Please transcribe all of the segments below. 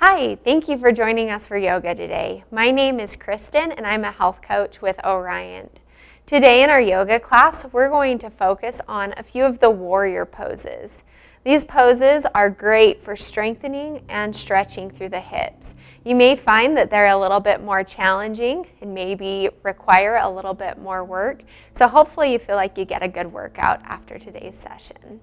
Hi, thank you for joining us for yoga today. My name is Kristen and I'm a health coach with Orion. Today in our yoga class, we're going to focus on a few of the warrior poses. These poses are great for strengthening and stretching through the hips. You may find that they're a little bit more challenging and maybe require a little bit more work. So hopefully you feel like you get a good workout after today's session.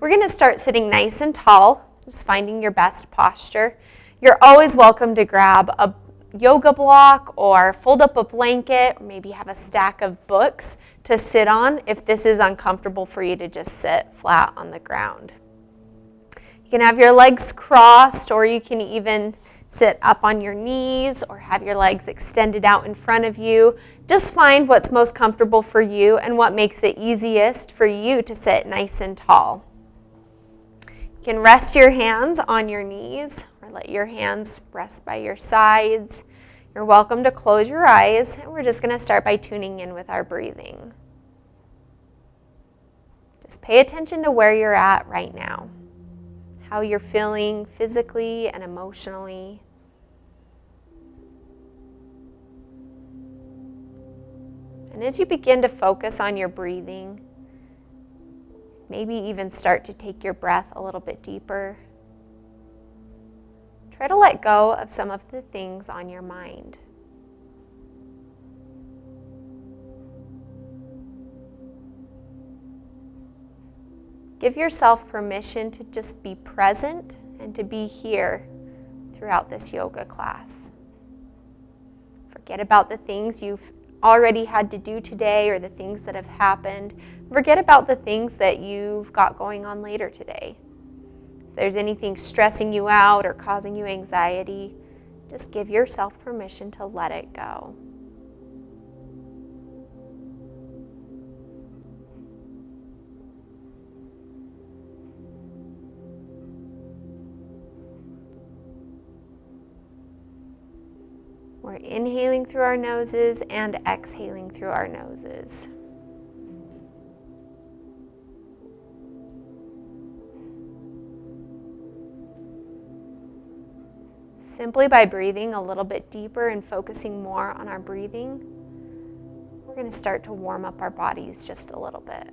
We're going to start sitting nice and tall, just finding your best posture. You're always welcome to grab a yoga block or fold up a blanket, or maybe have a stack of books to sit on if this is uncomfortable for you to just sit flat on the ground. You can have your legs crossed, or you can even sit up on your knees or have your legs extended out in front of you. Just find what's most comfortable for you and what makes it easiest for you to sit nice and tall. You can rest your hands on your knees or let your hands rest by your sides. You're welcome to close your eyes, and we're just going to start by tuning in with our breathing. Just pay attention to where you're at right now, how you're feeling physically and emotionally. And as you begin to focus on your breathing, maybe even start to take your breath a little bit deeper. Try to let go of some of the things on your mind. Give yourself permission to just be present and to be here throughout this yoga class. Forget about the things you've already had to do today or the things that have happened. Forget about the things that you've got going on later today. If there's anything stressing you out or causing you anxiety, just give yourself permission to let it go. We're inhaling through our noses and exhaling through our noses. Simply by breathing a little bit deeper and focusing more on our breathing, we're going to start to warm up our bodies just a little bit.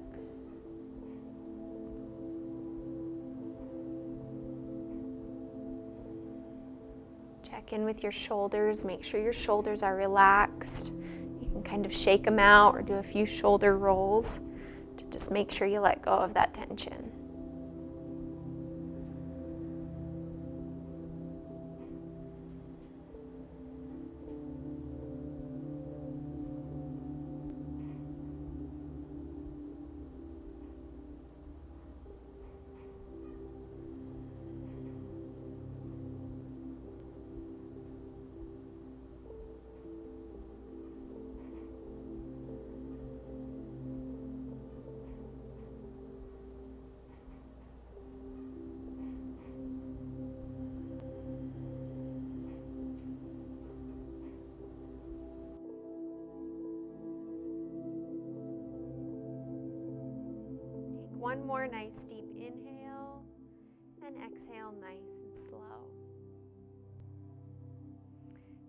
Check in with your shoulders. Make sure your shoulders are relaxed. You can kind of shake them out or do a few shoulder rolls to just make sure you let go of that tension. One more nice deep inhale and exhale nice and slow.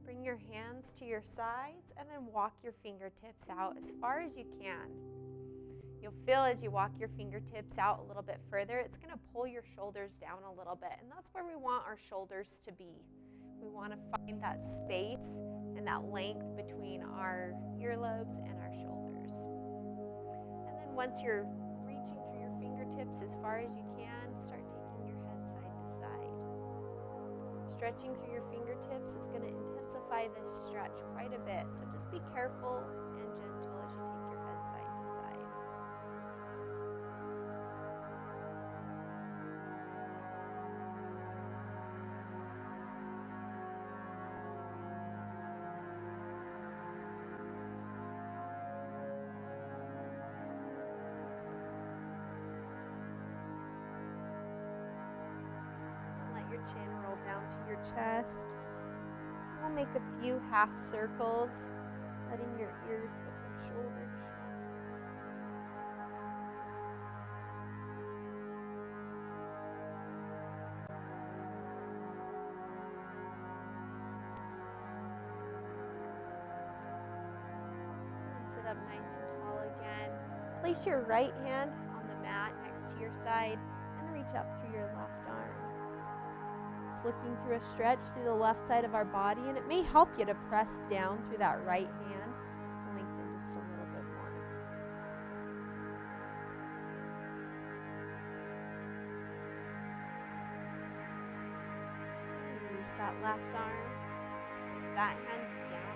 Bring your hands to your sides and then walk your fingertips out as far as you can. You'll feel as you walk your fingertips out a little bit further, it's going to pull your shoulders down a little bit, and that's where we want our shoulders to be. We want to find that space and that length between our earlobes and our shoulders. And then once you're fingertips as far as you can, start taking your head side to side. Stretching through your fingertips is going to intensify this stretch quite a bit, so just be careful and gentle as you take your head side to side. Your chin roll down to your chest. We'll make a few half circles, letting your ears go from shoulder to shoulder. sit up nice and tall again. Place your right hand on the mat next to your side and reach up through your left arm. Just looking through a stretch through the left side of our body, and it may help you to press down through that right hand. Lengthen just a little bit more. Release that left arm. Place that hand down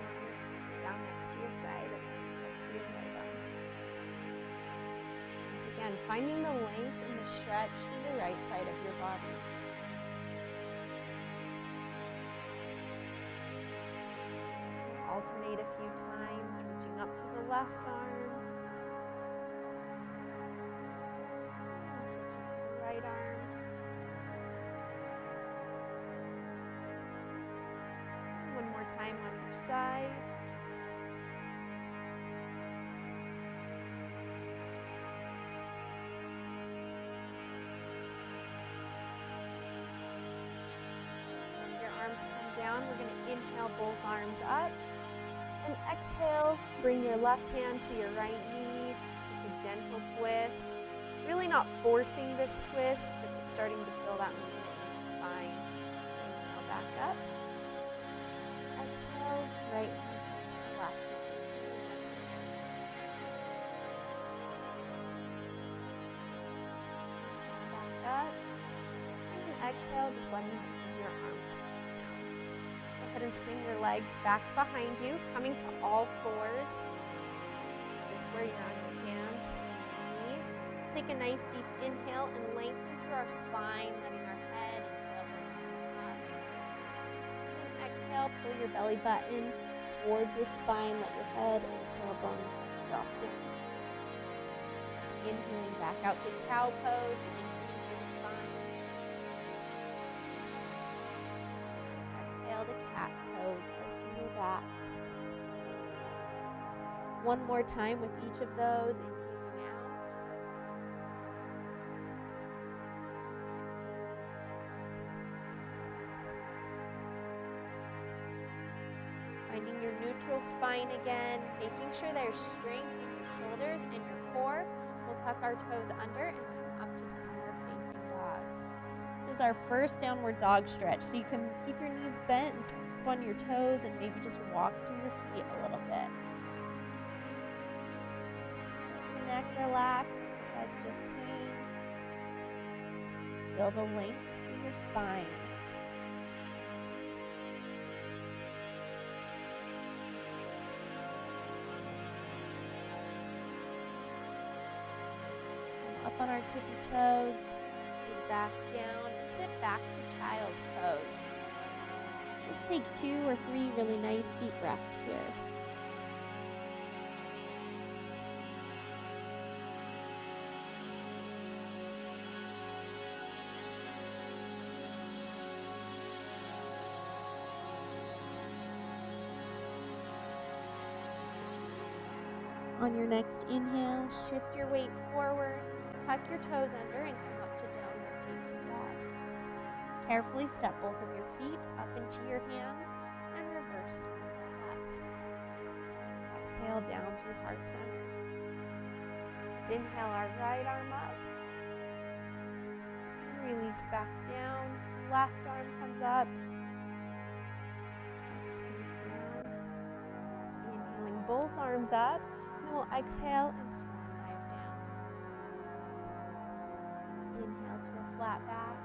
next to your side, and then reach up through your right arm. Once again, finding the length and the stretch through the right side of your body. Alternate a few times, reaching up through the left arm, and switching to the right arm. And one more time on each side. As your arms come down, we're going to inhale both arms up. And exhale, bring your left hand to your right knee, take a gentle twist. Really not forcing this twist, but just starting to feel that movement in your spine. Inhale back up. Exhale, right hand comes to left. Gentle twist. Inhale back up. And then exhale, just letting both of your arms down. Go ahead and swing your legs back behind you, coming to all fours. So just where you're on your hands and knees. Let's take a nice deep inhale and lengthen through our spine, letting our head and tailbone come up. And then exhale, pull your belly button towards your spine, let your head and tailbone drop down. Inhaling back out to cow pose, lengthening through the spine. Exhale to cat pose, arching your back. One more time with each of those, inhaling out. Exhaling to cat. Finding your neutral spine again, making sure there's strength in your shoulders and your core. We'll tuck our toes under and come up to downward facing dog. This is our first downward dog stretch, so you can keep your knees bent and step on your toes and maybe just walk through your feet a little bit. Let your neck relax, let your head just hang. Feel the length through your spine. Let's come up on our tippy toes. Back down and sit back to child's pose. Just take 2 or 3 really nice deep breaths here. On your next inhale, shift your weight forward, tuck your toes under and come up to downward facing dog. Carefully step both of your feet up into your hands and reverse swing up. Exhale down through heart center. Let's inhale our right arm up and release back down. Left arm comes up. Exhaling down. Inhaling both arms up. And then we'll exhale and swan dive down. Inhale to a flat back.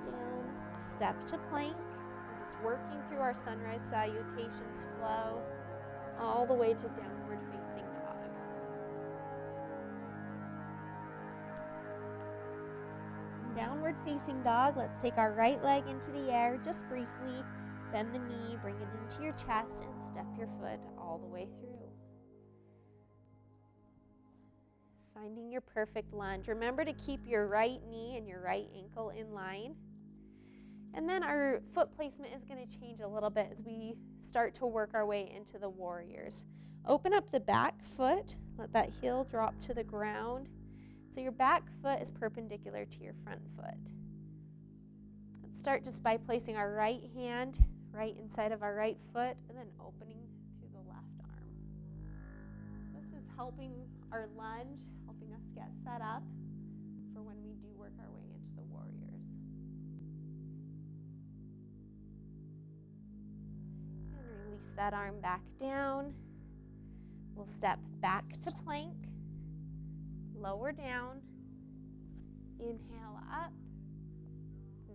Back down. Step to plank. We're just working through our sunrise salutations flow all the way to downward facing dog. Downward facing dog, let's take our right leg into the air just briefly. Bend the knee, bring it into your chest, and step your foot all the way through. Finding your perfect lunge. Remember to keep your right knee and your right ankle in line. And then our foot placement is going to change a little bit as we start to work our way into the warriors. Open up the back foot. Let that heel drop to the ground. So your back foot is perpendicular to your front foot. Let's start just by placing our right hand right inside of our right foot and then opening through the left arm. helping our lunge, helping us get set up for when we do work our way into the warriors. And release that arm back down. We'll step back to plank, lower down, inhale up,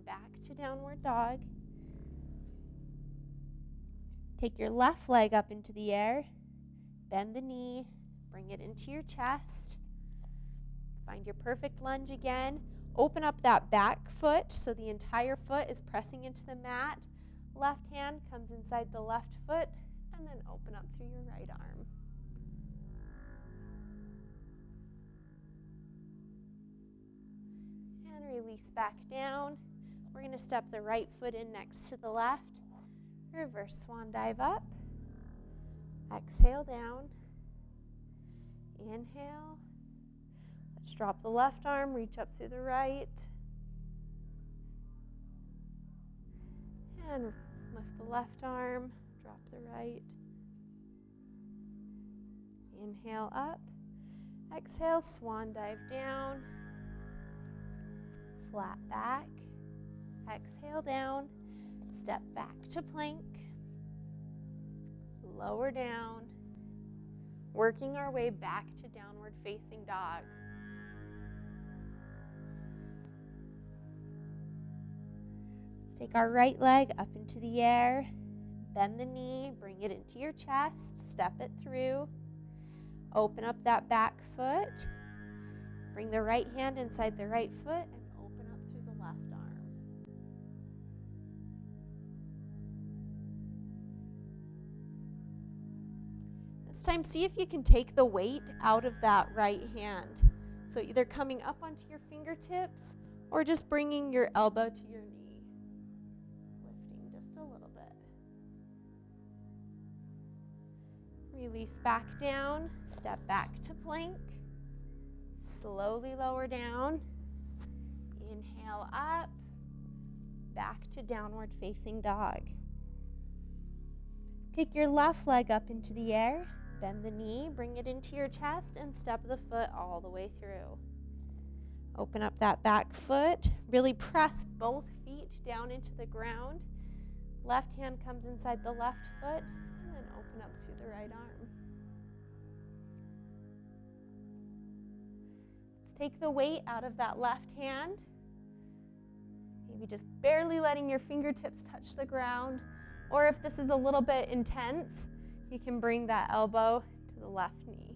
back to downward dog. Take your left leg up into the air, bend the knee, bring it into your chest. Find your perfect lunge again. Open up that back foot so the entire foot is pressing into the mat. Left hand comes inside the left foot, and then open up through your right arm. And release back down. We're going to step the right foot in next to the left. Reverse swan dive up. Exhale down. Inhale. Let's drop the left arm, reach up through the right. And lift the left arm, drop the right. Inhale up. Exhale, swan dive down. Flat back. Exhale down. Step back to plank. Lower down. Working our way back to downward facing dog. Let's take our right leg up into the air. Bend the knee, bring it into your chest, step it through. Open up that back foot. Bring the right hand inside the right foot and open up through the left arm. This time, see if you can take the weight out of that right hand. So either coming up onto your fingertips or just bringing your elbow to your knee. Lifting just a little bit. Release back down, step back to plank. Slowly lower down. Inhale up, back to downward facing dog. Take your left leg up into the air, bend the knee, bring it into your chest, and step the foot all the way through. Open up that back foot, really press both feet down into the ground. Left hand comes inside the left foot, and then open up through the right arm. Let's take the weight out of that left hand. Maybe just barely letting your fingertips touch the ground. Or if this is a little bit intense, you can bring that elbow to the left knee.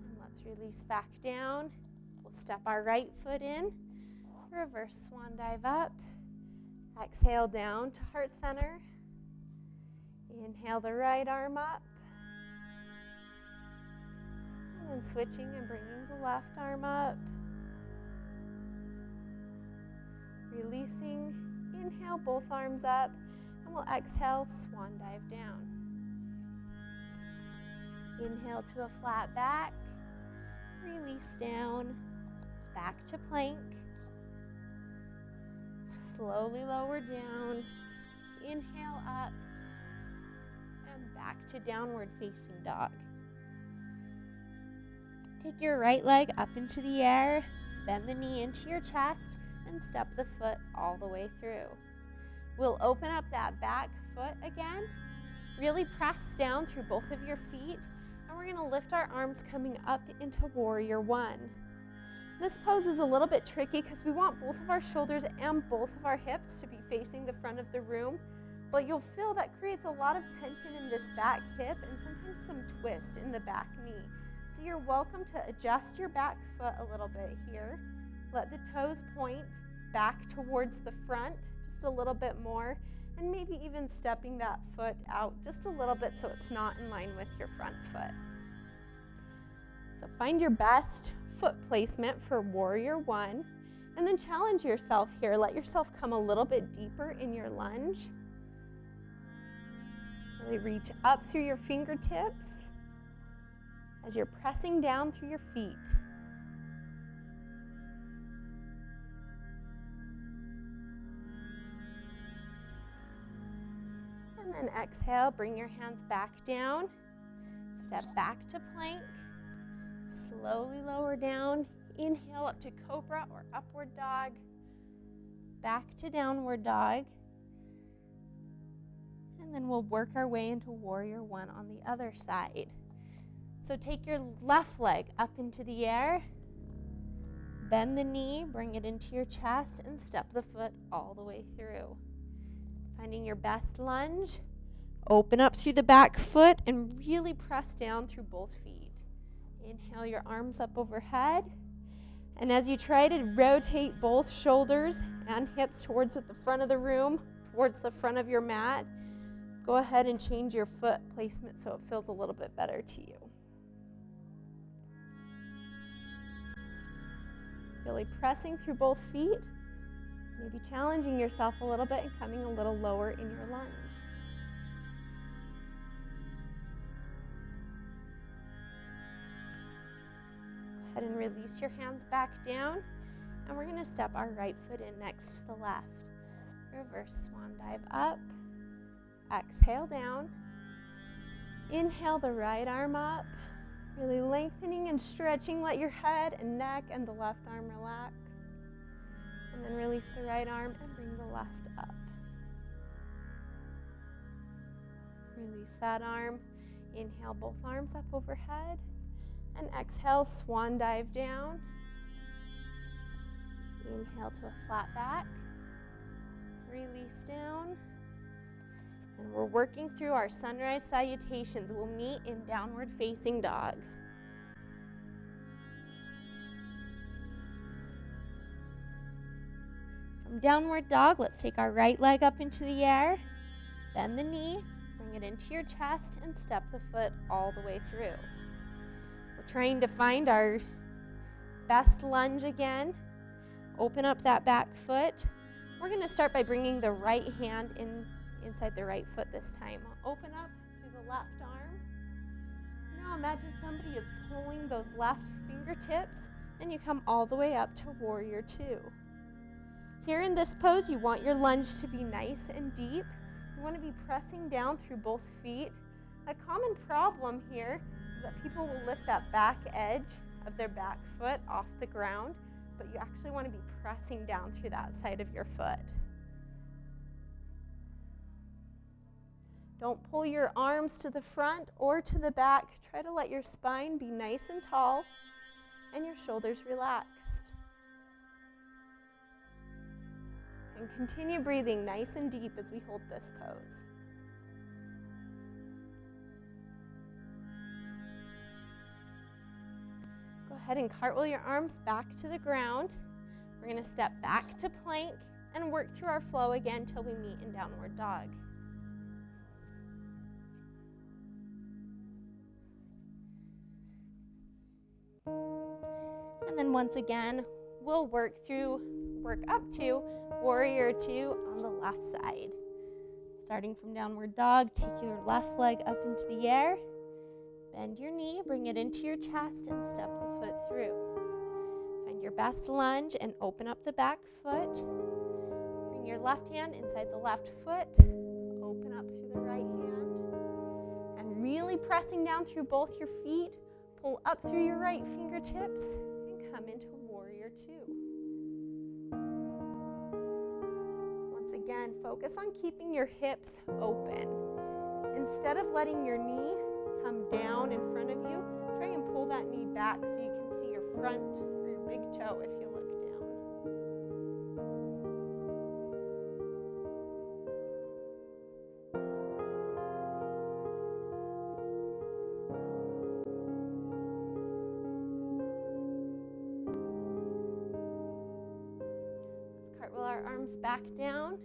And let's release back down. We'll step our right foot in, reverse swan dive up. Exhale down to heart center. Inhale the right arm up. And then switching and bringing the left arm up. Releasing, inhale both arms up, and we'll exhale, swan dive down. Inhale to a flat back, release down, back to plank. Slowly lower down, inhale up, and back to downward facing dog. Take your right leg up into the air, bend the knee into your chest, and step the foot all the way through. We'll open up that back foot again, really press down through both of your feet, and we're gonna lift our arms coming up into warrior one. This pose is a little bit tricky because we want both of our shoulders and both of our hips to be facing the front of the room, but you'll feel that creates a lot of tension in this back hip and sometimes some twist in the back knee. So you're welcome to adjust your back foot a little bit here. Let the toes point back towards the front just a little bit more, and maybe even stepping that foot out just a little bit so it's not in line with your front foot. So find your best foot placement for warrior one, and then challenge yourself here. Let yourself come a little bit deeper in your lunge. Really reach up through your fingertips as you're pressing down through your feet. and exhale, bring your hands back down. Step back to plank. Slowly lower down. Inhale up to cobra or upward dog. Back to downward dog. And then we'll work our way into warrior one on the other side. So take your left leg up into the air. Bend the knee, bring it into your chest, and step the foot all the way through. Finding your best lunge. Open up through the back foot and really press down through both feet. Inhale your arms up overhead. And as you try to rotate both shoulders and hips towards the front of the room, towards the front of your mat, go ahead and change your foot placement so it feels a little bit better to you. Really pressing through both feet, maybe challenging yourself a little bit and coming a little lower in your lunge. Go ahead and release your hands back down, and we're going to step our right foot in next to the left. Reverse swan dive up, exhale down, inhale the right arm up, really lengthening and stretching. Let your head and neck and the left arm relax. And then release the right arm and bring the left up. Release that arm. Inhale both arms up overhead. And exhale, swan dive down. Inhale to a flat back. Release down. And we're working through our sunrise salutations. We'll meet in downward facing dog. From downward dog, let's take our right leg up into the air. Bend the knee, bring it into your chest, and step the foot all the way through. We're trying to find our best lunge again. Open up that back foot. We're going to start by bringing the right hand inside the right foot this time. Open up through the left arm. Now imagine somebody is pulling those left fingertips, and you come all the way up to warrior two. Here in this pose, you want your lunge to be nice and deep. You want to be pressing down through both feet. A common problem here is that people will lift that back edge of their back foot off the ground, but you actually want to be pressing down through that side of your foot. Don't pull your arms to the front or to the back. Try to let your spine be nice and tall and your shoulders relaxed. And continue breathing nice and deep as we hold this pose. Go ahead and cartwheel your arms back to the ground. We're going to step back to plank and work through our flow again till we meet in downward dog. And then once again, we'll work up to warrior two on the left side. Starting from downward dog, take your left leg up into the air. Bend your knee, bring it into your chest, and step the foot through. Find your best lunge and open up the back foot. Bring your left hand inside the left foot. Open up through the right hand. And really pressing down through both your feet. Pull up through your right fingertips and come into warrior two. Once again, focus on keeping your hips open. Instead of letting your knee come down in front of you, try and pull that knee back so you can see your front or your big toe if you look down. Let's cartwheel our arms back down.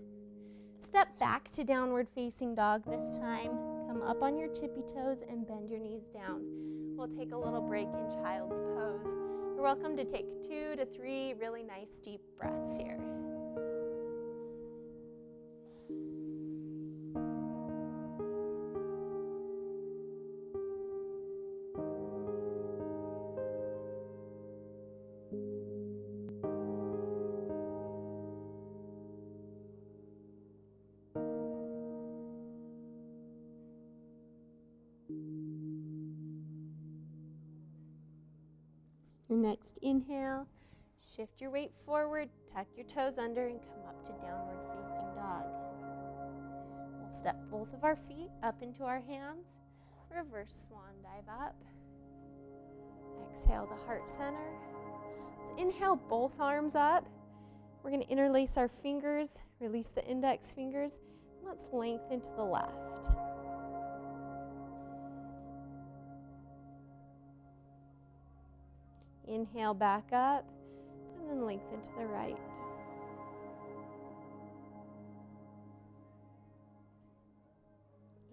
Step back to downward facing dog this time. Come up on your tippy toes and bend your knees down. We'll take a little break in child's pose. You're welcome to take 2 to 3 really nice deep breaths here. Your next inhale, shift your weight forward, tuck your toes under, and come up to downward facing dog. We'll step both of our feet up into our hands, reverse swan dive up. Exhale to heart center. Let's inhale both arms up. We're going to interlace our fingers, release the index fingers, and let's lengthen to the left. Inhale back up, and then lengthen to the right.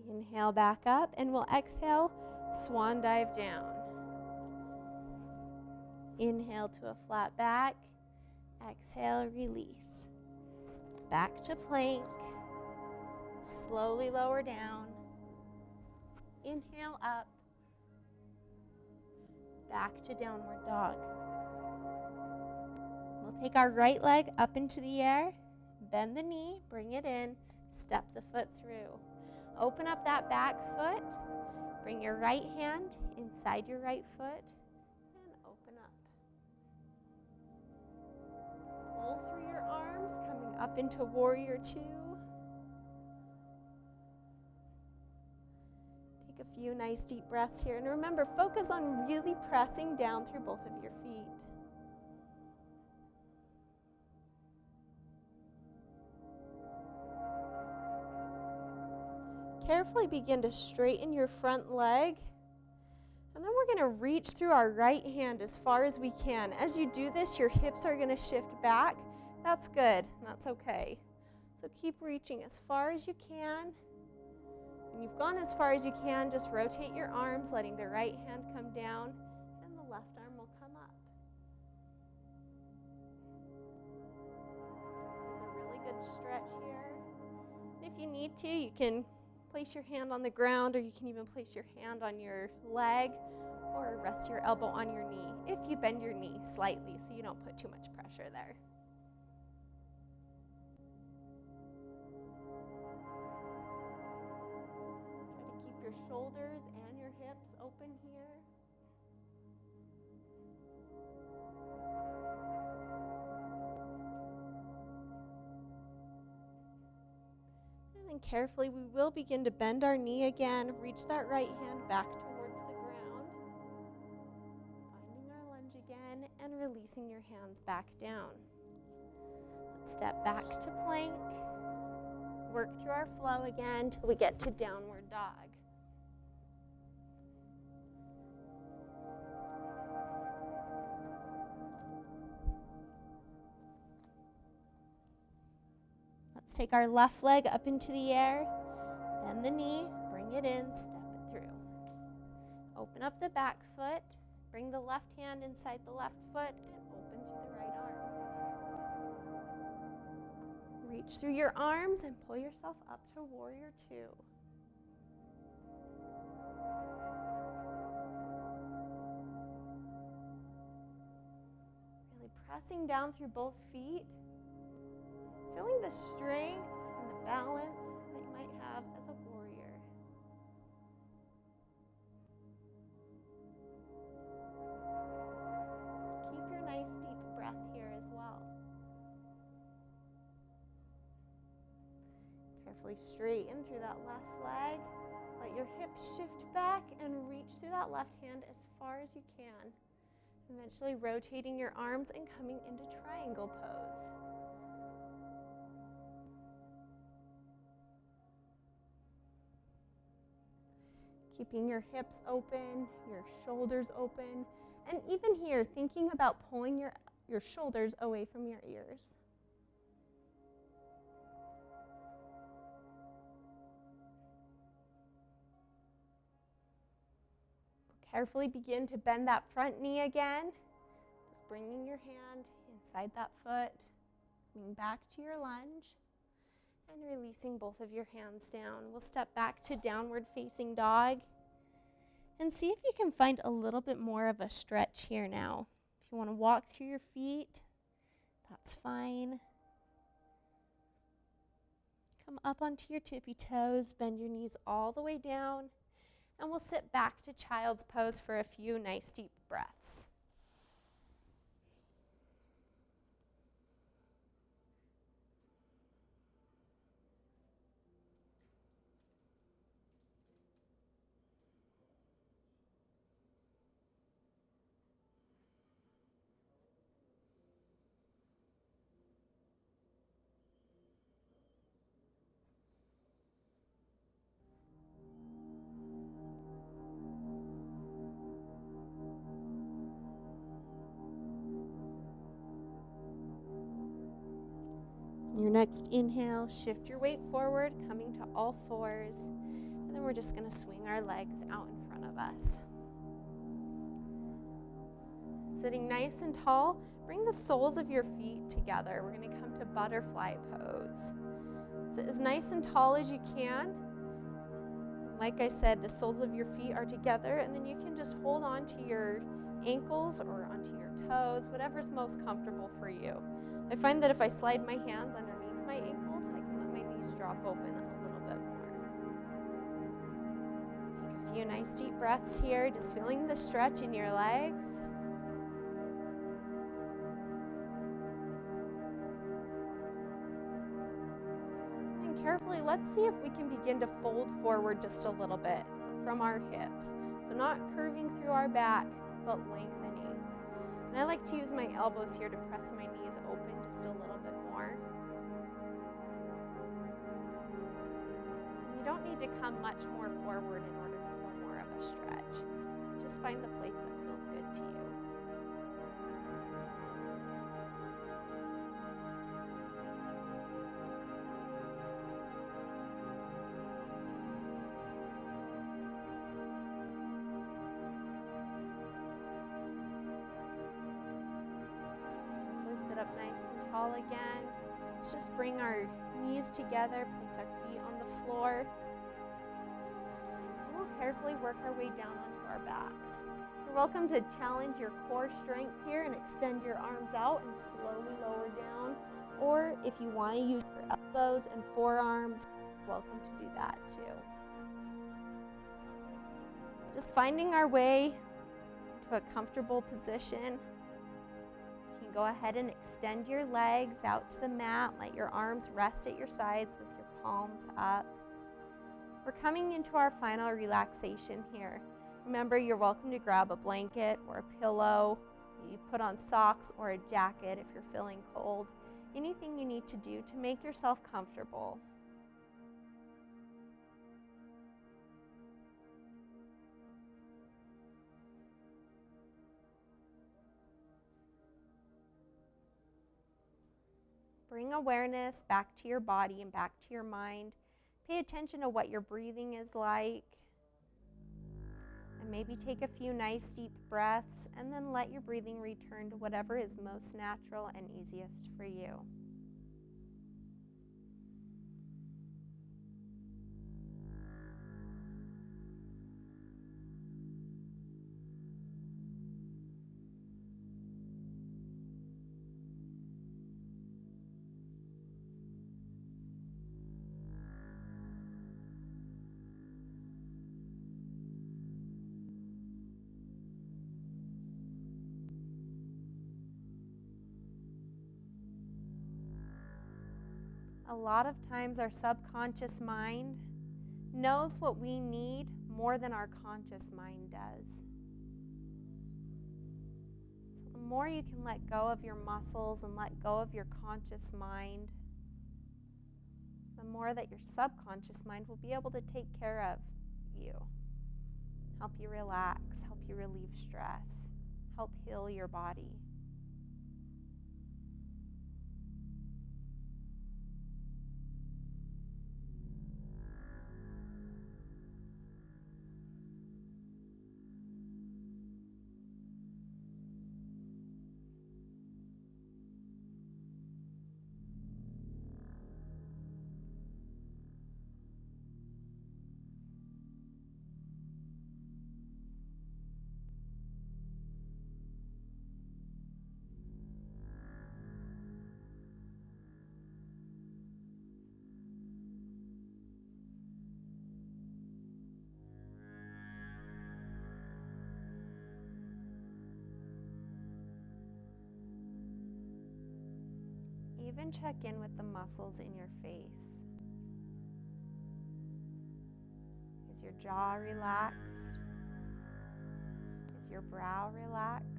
Inhale back up, and we'll exhale, swan dive down. Inhale to a flat back. Exhale, release. Back to plank. Slowly lower down. Inhale up. Back to downward dog. We'll take our right leg up into the air. Bend the knee, bring it in, step the foot through. Open up that back foot. Bring your right hand inside your right foot and open up. Pull through your arms, coming up into warrior two. Take a few nice deep breaths here. And remember, focus on really pressing down through both of your feet. Carefully begin to straighten your front leg. And then we're going to reach through our right hand as far as we can. As you do this, your hips are going to shift back. That's good. That's okay. So keep reaching as far as you can. When you've gone as far as you can, just rotate your arms, letting the right hand come down, and the left arm will come up. This is a really good stretch here. And if you need to, you can place your hand on the ground, or you can even place your hand on your leg, or rest your elbow on your knee if you bend your knee slightly so you don't put too much pressure there. Try to keep your shoulders and your hips open here. And then carefully we will begin to bend our knee again, reach that right hand back towards the ground, finding our lunge again and releasing your hands back down. Let's step back to plank, work through our flow again till we get to downward dog. Let's take our left leg up into the air, bend the knee, bring it in, step it through. Open up the back foot, bring the left hand inside the left foot, and open through the right arm. Reach through your arms and pull yourself up to warrior two. Really pressing down through both feet. Feeling the strength and the balance that you might have as a warrior. Keep your nice deep breath here as well. Carefully straighten through that left leg. Let your hips shift back and reach through that left hand as far as you can. Eventually rotating your arms and coming into triangle pose. Keeping your hips open, your shoulders open, and even here, thinking about pulling your shoulders away from your ears. Carefully begin to bend that front knee again, just bringing your hand inside that foot, coming back to your lunge, and releasing both of your hands down. We'll step back to downward facing dog and see if you can find a little bit more of a stretch here now. If you want to walk through your feet, that's fine. Come up onto your tippy toes, bend your knees all the way down, And we'll sit back to child's pose for a few nice deep breaths. Your next inhale, shift your weight forward, coming to all fours, and then we're just going to swing our legs out in front of us. Sitting nice and tall, bring the soles of your feet together. We're going to come to butterfly pose. Sit as nice and tall as you can. Like I said, the soles of your feet are together, and then you can just hold on to your ankles or onto your toes, whatever's most comfortable for you. I find that if I slide my hands underneath my ankles, I can let my knees drop open a little bit more. Take a few nice deep breaths here, just feeling the stretch in your legs. And then carefully, let's see if we can begin to fold forward just a little bit from our hips. So not curving through our back, but lengthening. And I like to use my elbows here to press my knees open just a little bit more. And you don't need to come much more forward in order to feel more of a stretch. So just find the place that feels good to you. Sit up nice and tall again. Let's just bring our knees together, place our feet on the floor. And we'll carefully work our way down onto our backs. You're welcome to challenge your core strength here and extend your arms out and slowly lower down. Or if you want to use your elbows and forearms, you're welcome to do that too. Just finding our way to a comfortable position. Go ahead and extend your legs out to the mat. Let your arms rest at your sides with your palms up. We're coming into our final relaxation here. Remember, you're welcome to grab a blanket or a pillow. You put on socks or a jacket if you're feeling cold. Anything you need to do to make yourself comfortable. Bring awareness back to your body and back to your mind. Pay attention to what your breathing is like. And maybe take a few nice deep breaths and then let your breathing return to whatever is most natural and easiest for you. A lot of times our subconscious mind knows what we need more than our conscious mind does. So the more you can let go of your muscles and let go of your conscious mind, the more that your subconscious mind will be able to take care of you, help you relax, help you relieve stress, help heal your body. even check in with the muscles in your face. Is your jaw relaxed? Is your brow relaxed?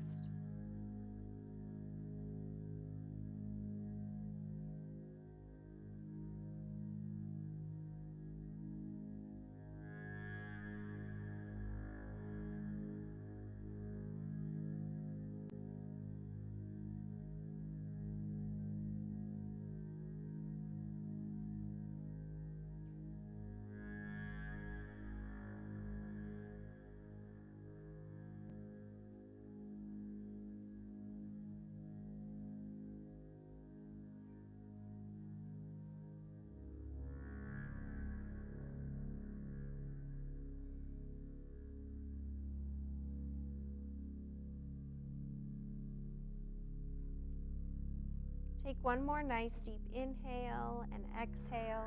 Take one more nice deep inhale and exhale.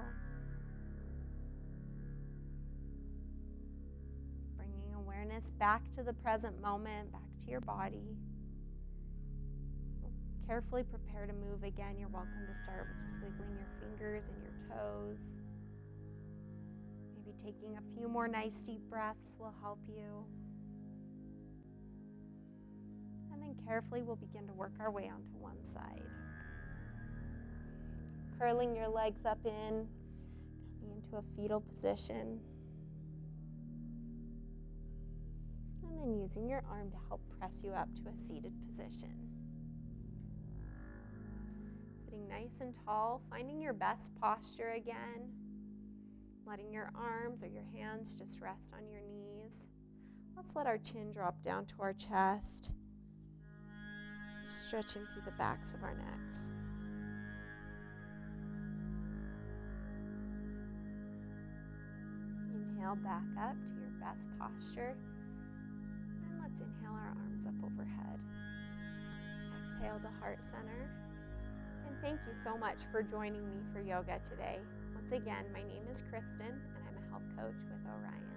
Bringing awareness back to the present moment, back to your body. Carefully prepare to move again. You're welcome to start with just wiggling your fingers and your toes. Maybe taking a few more nice deep breaths will help you. And then carefully we'll begin to work our way onto one side. Curling your legs up coming into a fetal position. And then using your arm to help press you up to a seated position. Sitting nice and tall, finding your best posture again. Letting your arms or your hands just rest on your knees. Let's let our chin drop down to our chest. Just stretching through the backs of our necks. Inhale back up to your best posture. And let's inhale our arms up overhead. Exhale to heart center. And thank you so much for joining me for yoga today. Once again, my name is Kristen, and I'm a health coach with Orion.